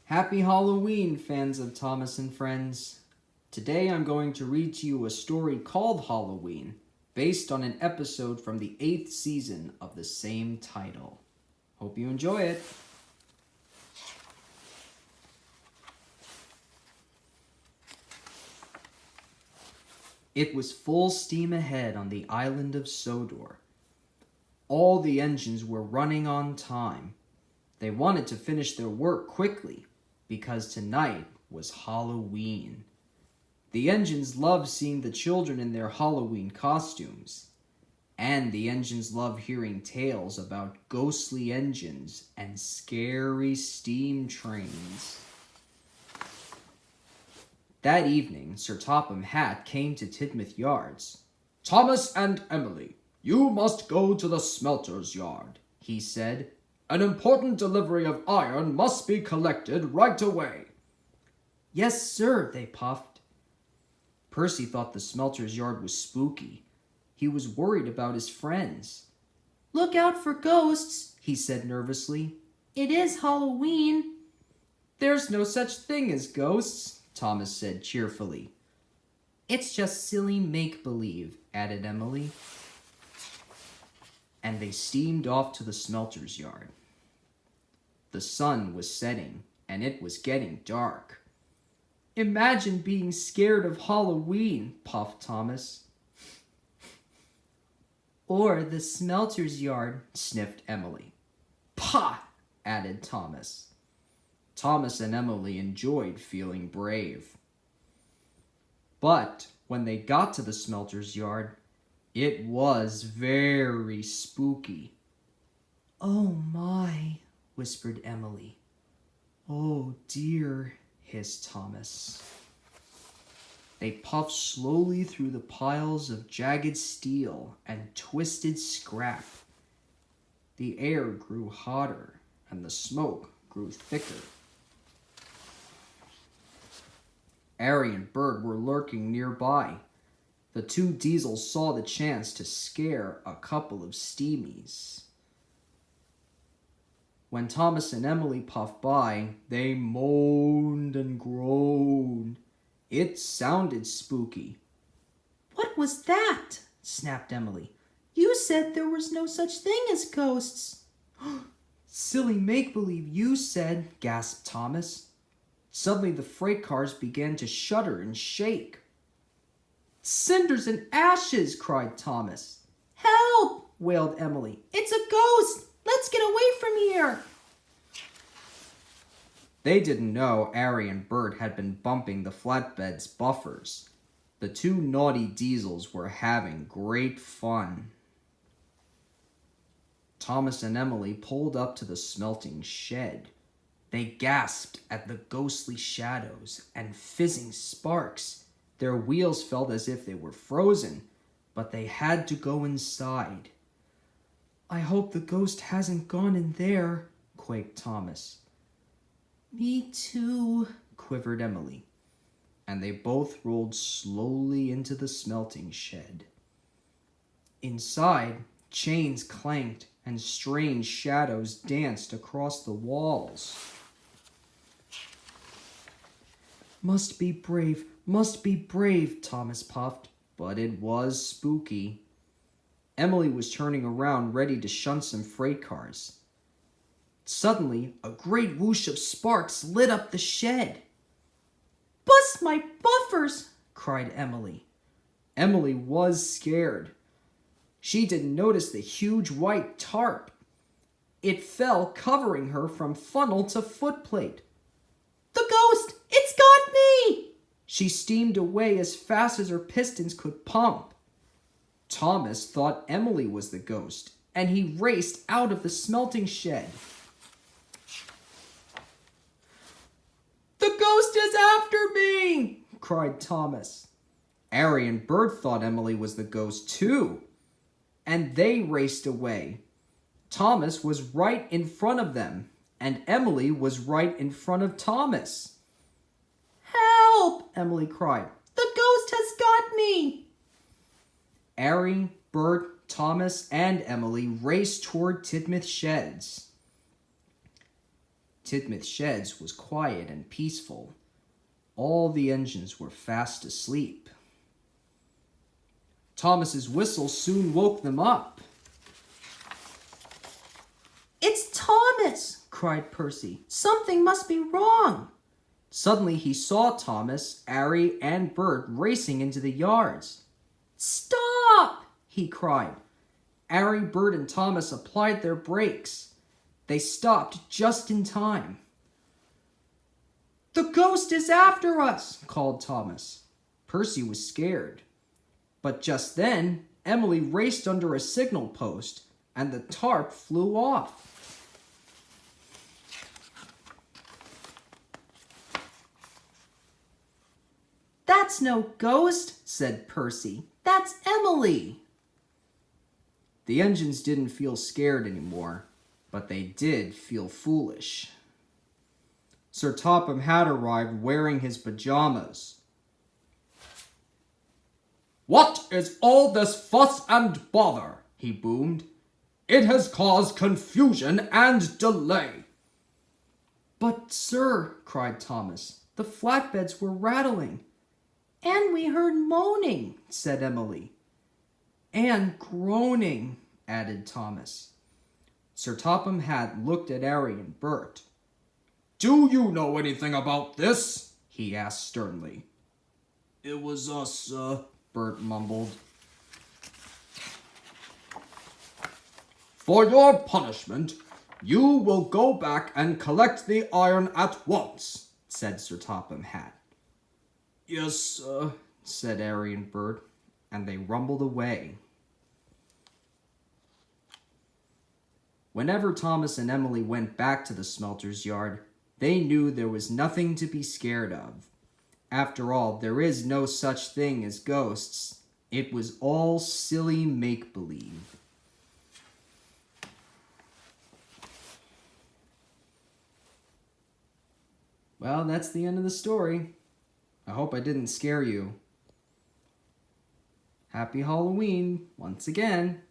Happy Halloween, fans of Thomas and Friends. Today I'm going to read to you a story called Halloween, based on an episode from the 8th season of the same title. Hope you enjoy it. It was full steam ahead on the island of Sodor. All the engines were running on time. They wanted to finish their work quickly, because tonight was Halloween. The engines loved seeing the children in their Halloween costumes. And the engines loved hearing tales about ghostly engines and scary steam trains. That evening, Sir Topham Hatt came to Tidmouth Yards. "Thomas and Emily, you must go to the smelter's yard," he said. "An important delivery of iron must be collected right away." "Yes, sir," they puffed. Percy thought the smelter's yard was spooky. He was worried about his friends. "Look out for ghosts," he said nervously. "It is Halloween." "There's no such thing as ghosts," Thomas said cheerfully. "It's just silly make-believe," added Emily. And they steamed off to the smelter's yard. The sun was setting, and it was getting dark. "Imagine being scared of Halloween," puffed Thomas. "Or the smelter's yard," sniffed Emily. "Pah!" added Thomas. Thomas and Emily enjoyed feeling brave. But when they got to the smelter's yard, it was very spooky. "Oh my," whispered Emily. "Oh dear," hissed Thomas. They puffed slowly through the piles of jagged steel and twisted scrap. The air grew hotter and the smoke grew thicker. Arry and Bert were lurking nearby. The two diesels saw the chance to scare a couple of steamies. When Thomas and Emily puffed by, they moaned and groaned. It sounded spooky. "What was that?" snapped Emily. "You said there was no such thing as ghosts." "Silly make-believe, you said," gasped Thomas. Suddenly the freight cars began to shudder and shake. "Cinders and ashes!" cried Thomas. "Help!" wailed Emily. "It's a ghost! Let's get away from here!" They didn't know Arry and Bert had been bumping the flatbed's buffers. The two naughty diesels were having great fun. Thomas and Emily pulled up to the smelting shed. They gasped at the ghostly shadows and fizzing sparks. Their wheels felt as if they were frozen, but they had to go inside. "I hope the ghost hasn't gone in there," quaked Thomas. "Me too," quivered Emily, and they both rolled slowly into the smelting shed. Inside, chains clanked and strange shadows danced across the walls. Must be brave," Thomas puffed, but it was spooky. Emily was turning around, ready to shunt some freight cars. Suddenly, a great whoosh of sparks lit up the shed. "Bust my buffers!" cried Emily. Emily was scared. She didn't notice the huge white tarp. It fell, covering her from funnel to footplate. "The ghost! It's got me!" She steamed away as fast as her pistons could pump. Thomas thought Emily was the ghost, and he raced out of the smelting shed. "The ghost is after me!" cried Thomas. Arry and Bert thought Emily was the ghost too, and they raced away. Thomas was right in front of them, and Emily was right in front of Thomas. "Help!" Emily cried. "The ghost has got me!" Arry, Bert, Thomas, and Emily raced toward Tidmouth Sheds. Tidmouth Sheds was quiet and peaceful. All the engines were fast asleep. Thomas's whistle soon woke them up. "It's Thomas!" cried Percy. "Something must be wrong." Suddenly he saw Thomas, Arry, and Bert racing into the yards. "Stop!" he cried. Arry, Bert, and Thomas applied their brakes. They stopped just in time. "The ghost is after us!" called Thomas. Percy was scared. But just then, Emily raced under a signal post, and the tarp flew off. "That's no ghost," said Percy. "That's Emily." The engines didn't feel scared anymore, but they did feel foolish. Sir Topham had arrived wearing his pajamas. "What is all this fuss and bother?" he boomed. "It has caused confusion and delay." "But, sir," cried Thomas, "the flatbeds were rattling." "And we heard moaning," said Emily. "And groaning," added Thomas. Sir Topham Hatt looked at Arry and Bert. "Do you know anything about this?" he asked sternly. "It was us, Bert mumbled. "For your punishment, you will go back and collect the iron at once," said Sir Topham Hatt. "Yes, said Arry and Bert, and they rumbled away. Whenever Thomas and Emily went back to the smelter's yard, they knew there was nothing to be scared of. After all, there is no such thing as ghosts. It was all silly make-believe. Well, that's the end of the story. I hope I didn't scare you. Happy Halloween, once again.